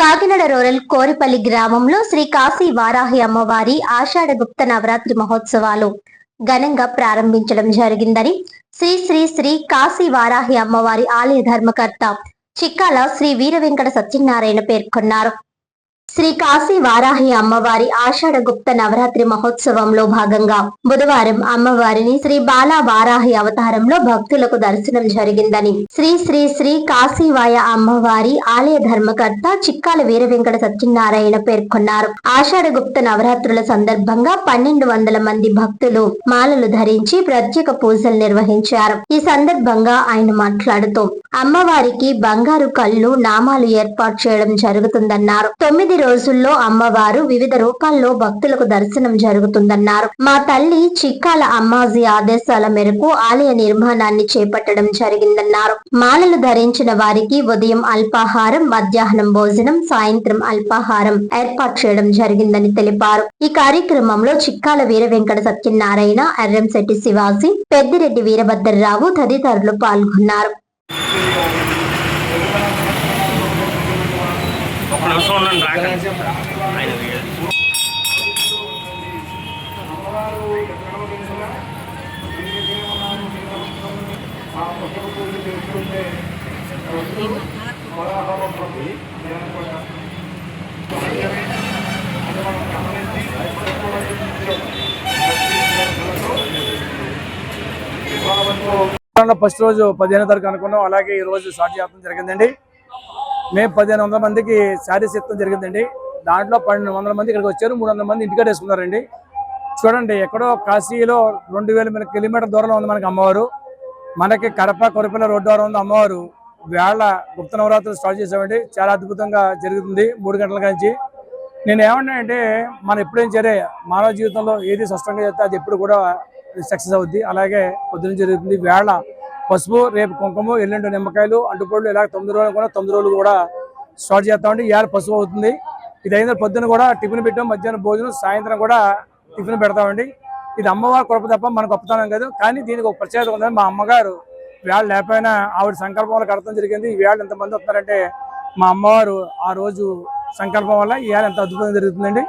Kakinada rural Koripalli గ్రామంలో శ్రీ కాశీ వారాహి అమ్మవారి ఆషాఢ గుప్త నవరాత్రి మహోత్సవాలు ఘనంగా ప్రారంభించడం జరిగిందని శ్రీ శ్రీ శ్రీ కాశీ వారాహి అమ్మవారి ఆలయ ధర్మకర్త చిక్కాల శ్రీ వీర వెంకట సత్యనారాయణ పేర్కొన్నారు. శ్రీ కాశీ వారాహి అమ్మవారి ఆషాఢ గుప్త నవరాత్రి మహోత్సవంలో భాగంగా బుధవారం అమ్మవారిని శ్రీ బాలా వారాహి అవతారంలో భక్తులకు దర్శనం జరిగిందని శ్రీ శ్రీ శ్రీ కాశీవాయ అమ్మవారి ఆలయ ధర్మకర్త చిక్కాల వీర వెంకట సత్యనారాయణ పేర్కొన్నారు. ఆషాఢ గుప్త నవరాత్రుల సందర్భంగా 1200 మంది భక్తులు మాలలు ధరించి ప్రత్యేక పూజలు నిర్వహించారు. ఈ సందర్భంగా ఆయన మాట్లాడుతూ అమ్మవారికి బంగారు కళ్ళు నామాలు ఏర్పాటు చేయడం జరుగుతుందన్నారు. 9 రోజుల్లో అమ్మవారు వివిధ రూపాల్లో భక్తులకు దర్శనం జరుగుతుందన్నారు. మా తల్లి చిక్కాల అమ్మాజీ ఆదేశాల మేరకు ఆలయ నిర్మాణాన్ని చేపట్టడం జరిగిందన్నారు. మాలలు ధరించిన వారికి ఉదయం అల్పాహారం, మధ్యాహ్నం భోజనం, సాయంత్రం అల్పాహారం ఏర్పాటు చేయడం జరిగిందని తెలిపారు. ఈ కార్యక్రమంలో చిక్కాల వీర వెంకట సత్యనారాయణ, ఎర్రంశెట్టి శివాజీ, పెద్దిరెడ్డి వీరభద్రరావు తదితరులు పాల్గొన్నారు. ఫస్ట్ రోజు 15వ తారీఖు అనుకున్నాం. అలాగే ఈ రోజు స్టార్ట్ చేయడం జరిగిందండి. మేము 1500 మందికి శారీస్ ఇవ్వడం జరిగిందండి. దాంట్లో 1200 మంది ఇక్కడికి వచ్చారు. 300 మంది ఇంటికాడ వేసుకున్నారండి. చూడండి, ఎక్కడో కాశీలో 2000 కిలోమీటర్ దూరంలో ఉంది మనకి అమ్మవారు. మనకి కడప కొరపల్లి రోడ్డు ద్వారా ఉంది అమ్మవారు. వేళ గుప్త నవరాత్రులు స్టార్ట్ చేసామండి. చాలా అద్భుతంగా జరుగుతుంది 3 గంటల నుంచి. నేను ఏమన్నా అంటే మనం ఎప్పుడేం సరే మానవ జీవితంలో ఏది స్పష్టంగా చేస్తే అది ఎప్పుడు కూడా సక్సెస్ అవుద్ది. అలాగే పొద్దున జరుగుతుంది. వేళ పసుపు, రేపు కుంకుమ, ఎల్లుండి నిమ్మకాయలు, అంటుపళ్ళు, ఇలా 9 రోజులు కూడా 9 రోజులు కూడా స్టార్ట్ చేస్తామండి. ఇవాళ పసుపు అవుతుంది. ఇది అయిన పొద్దున కూడా టిఫిన్ పెట్టాం, మధ్యాహ్నం భోజనం, సాయంత్రం కూడా టిఫిన్ పెడతామండి. ఇది అమ్మవారి కృప తప్ప మనకు గొప్పతనం కాదు. కానీ దీనికి ఒక ప్రత్యేకత ఉందని మా అమ్మగారు వేళ లేకపోయినా ఆవిడ సంకల్పంలో కడతాం జరిగింది. ఈ వేళ ఎంతమంది వస్తున్నారంటే మా అమ్మవారు ఆ రోజు సంకల్పం వల్ల ఈ వేళ ఎంత అద్భుతంగా జరుగుతుందండి.